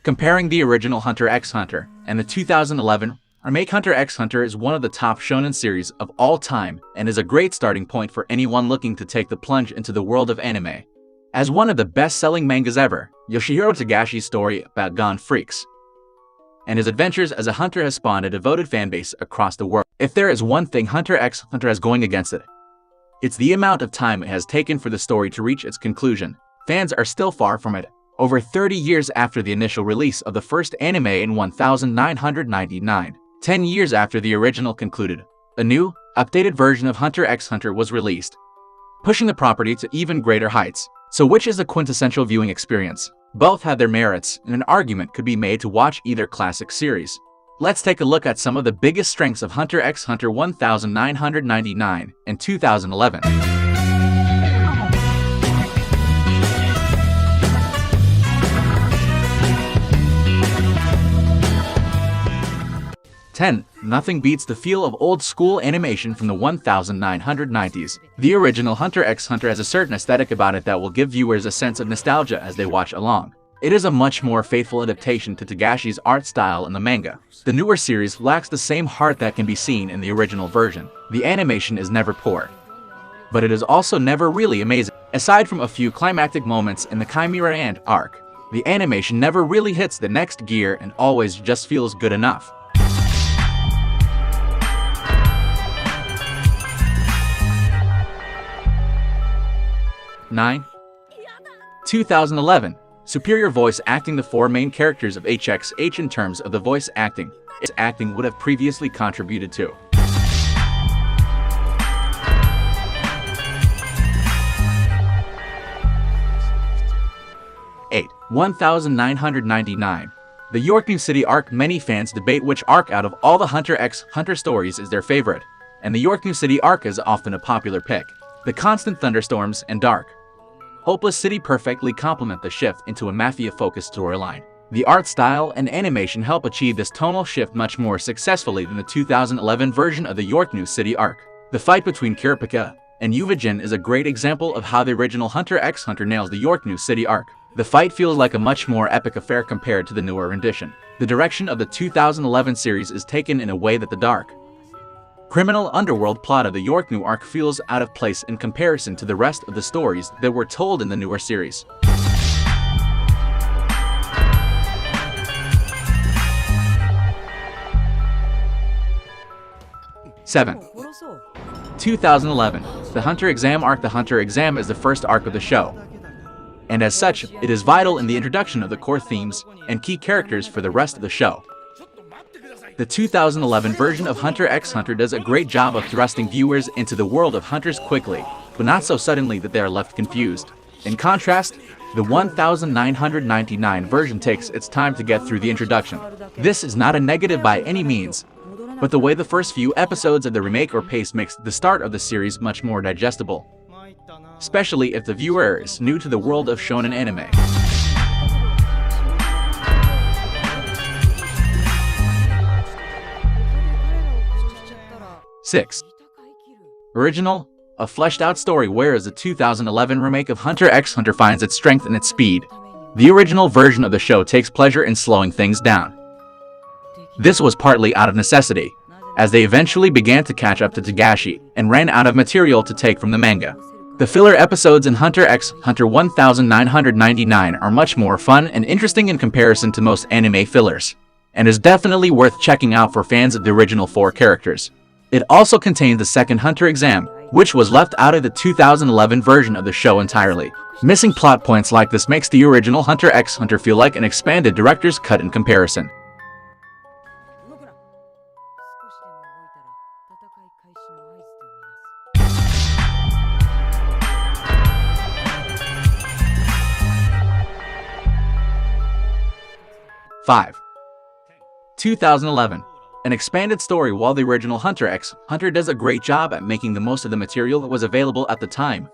Comparing the original Hunter x Hunter and the 2011 Remake, Hunter x Hunter is one of the top shonen series of all time and is a great starting point for anyone looking to take the plunge into the world of anime. As one of the best-selling mangas ever, Yoshihiro Togashi's story about Gone Freaks and his adventures as a hunter has spawned a devoted fanbase across the world. If there is one thing Hunter x Hunter has going against it, it's the amount of time it has taken for the story to reach its conclusion. Fans are still far from it. Over 30 years after the initial release of the first anime in 1999, 10 years after the original concluded, a new, updated version of Hunter x Hunter was released, pushing the property to even greater heights. So which is the quintessential viewing experience? Both have their merits, and an argument could be made to watch either classic series. Let's take a look at some of the biggest strengths of Hunter x Hunter 1999 and 2011. 10. Nothing beats the feel of old-school animation from the 1990s. The original Hunter x Hunter has a certain aesthetic about it that will give viewers a sense of nostalgia as they watch along. It is a much more faithful adaptation to Togashi's art style in the manga. The newer series lacks the same heart that can be seen in the original version. The animation is never poor, but it is also never really amazing. Aside from a few climactic moments in the Chimera Ant arc, the animation never really hits the next gear and always just feels good enough. 9. 2011. Superior voice acting. The four main characters of HxH in terms of the voice acting, its acting would have previously contributed to. 8. 1999. The York New City arc. Many fans debate which arc out of all the Hunter x Hunter stories is their favorite, and the York New City arc is often a popular pick. The constant thunderstorms and dark, hopeless city perfectly complement the shift into a mafia-focused storyline. The art style and animation help achieve this tonal shift much more successfully than the 2011 version of the York New City arc. The fight between Kurapika and Yuvajin is a great example of how the original Hunter x Hunter nails the York New City arc. The fight feels like a much more epic affair compared to the newer rendition. The direction of the 2011 series is taken in a way that the dark, criminal underworld plot of the York New arc feels out of place in comparison to the rest of the stories that were told in the newer series. 7. 2011. The Hunter Exam arc. The Hunter Exam is the first arc of the show, and as such, it is vital in the introduction of the core themes and key characters for the rest of the show. The 2011 version of Hunter x Hunter does a great job of thrusting viewers into the world of hunters quickly, but not so suddenly that they are left confused. In contrast, the 1999 version takes its time to get through the introduction. This is not a negative by any means, but the way the first few episodes of the remake are paced makes the start of the series much more digestible, especially if the viewer is new to the world of shonen anime. 6. Original, a fleshed-out story. Whereas the 2011 remake of Hunter x Hunter finds its strength in its speed, the original version of the show takes pleasure in slowing things down. This was partly out of necessity, as they eventually began to catch up to Togashi and ran out of material to take from the manga. The filler episodes in Hunter x Hunter 1999 are much more fun and interesting in comparison to most anime fillers, and is definitely worth checking out for fans of the original four characters. It also contains the second Hunter Exam, which was left out of the 2011 version of the show entirely. Missing plot points like this makes the original Hunter x Hunter feel like an expanded director's cut in comparison. 5. 2011. An expanded story. While the original Hunter x Hunter does a great job at making the most of the material that was available at the time,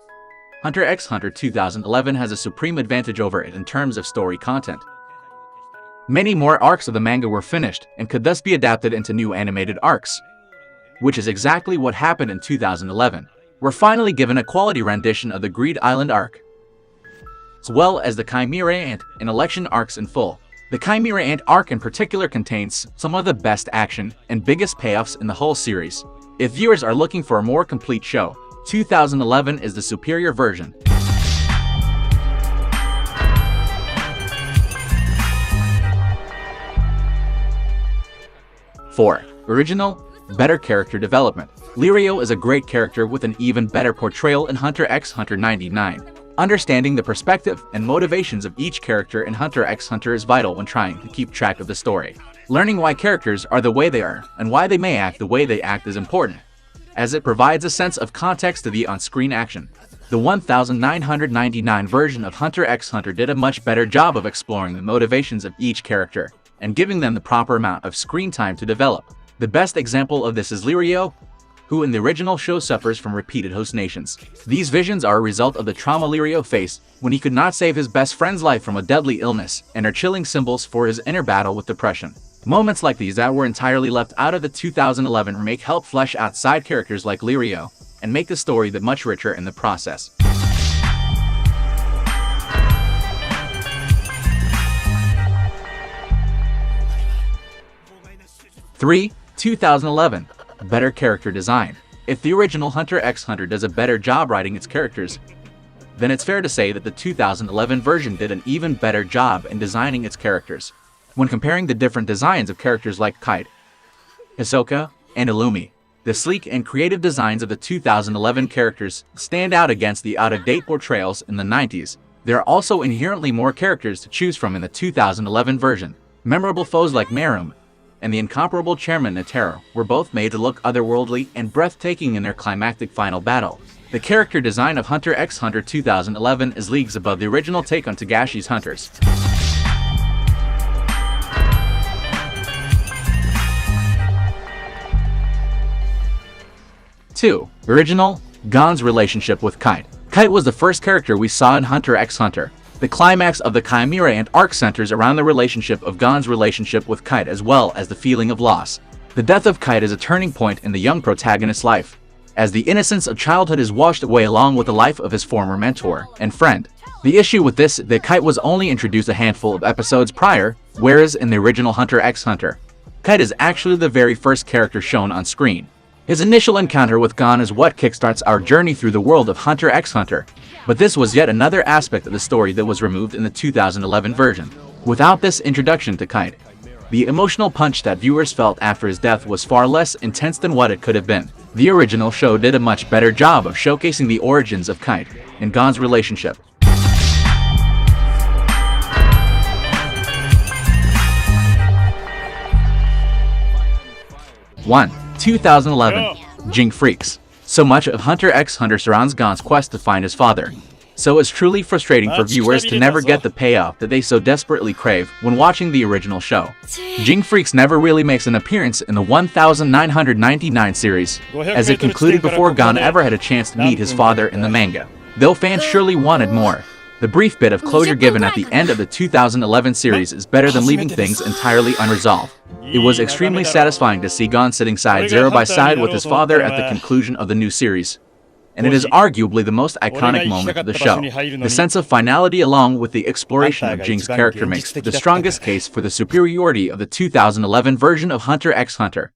Hunter x Hunter 2011 has a supreme advantage over it in terms of story content. Many more arcs of the manga were finished and could thus be adapted into new animated arcs, which is exactly what happened in 2011. We're finally given a quality rendition of the Greed Island arc, as well as the Chimera Ant and Election arcs in full. The Chimera Ant arc in particular contains some of the best action and biggest payoffs in the whole series. If viewers are looking for a more complete show, 2011 is the superior version. 4. Original, better character development. Lirio is a great character with an even better portrayal in HxH 99. Understanding the perspective and motivations of each character in HxH is vital when trying to keep track of the story. Learning why characters are the way they are and why they may act the way they act is important, as it provides a sense of context to the on-screen action. The 1999 version of HxH did a much better job of exploring the motivations of each character and giving them the proper amount of screen time to develop. The best example of this is Lirio, who in the original show suffers from repeated hallucinations. These visions are a result of the trauma Lirio faced when he could not save his best friend's life from a deadly illness and are chilling symbols for his inner battle with depression. Moments like these that were entirely left out of the 2011 remake help flesh out side characters like Lirio and make the story that much richer in the process. 3. 2011. Better character design. If the original HxH does a better job writing its characters, then it's fair to say that the 2011 version did an even better job in designing its characters. When comparing the different designs of characters like Kite, Hisoka, and Illumi, the sleek and creative designs of the 2011 characters stand out against the out-of-date portrayals in the 90s. There are also inherently more characters to choose from in the 2011 version. Memorable foes like Meruem and the incomparable Chairman Netero were both made to look otherworldly and breathtaking in their climactic final battle. The character design of HxH 2011 is leagues above the original take on Togashi's Hunters. 2. Original, Gon's relationship with Kite. Kite was the first character we saw in HxH. The climax of the Chimera Ant arc centers around the relationship of Gon's relationship with Kite as well as the feeling of loss. The death of Kite is a turning point in the young protagonist's life, as the innocence of childhood is washed away along with the life of his former mentor and friend. The issue with this is that Kite was only introduced a handful of episodes prior, whereas in the original HxH, Kite is actually the very first character shown on screen. His initial encounter with Gon is what kickstarts our journey through the world of HxH, but this was yet another aspect of the story that was removed in the 2011 version. Without this introduction to Kite, the emotional punch that viewers felt after his death was far less intense than what it could have been. The original show did a much better job of showcasing the origins of Kite and Gon's relationship. 1. 2011. Jinx Freaks. So much of HxH surrounds Gon's quest to find his father, so it's truly frustrating for viewers to never get the payoff that they so desperately crave when watching the original show. Jinx Freaks never really makes an appearance in the 1999 series, as it concluded before Gon ever had a chance to meet his father in the manga. Though fans surely wanted more, the brief bit of closure given at the end of the 2011 series is better than leaving things entirely unresolved. It was extremely satisfying to see Gon sitting side by side with his father at the conclusion of the new series, and it is arguably the most iconic moment of the show. The sense of finality along with the exploration of Jinx's character makes the strongest case for the superiority of the 2011 version of HxH.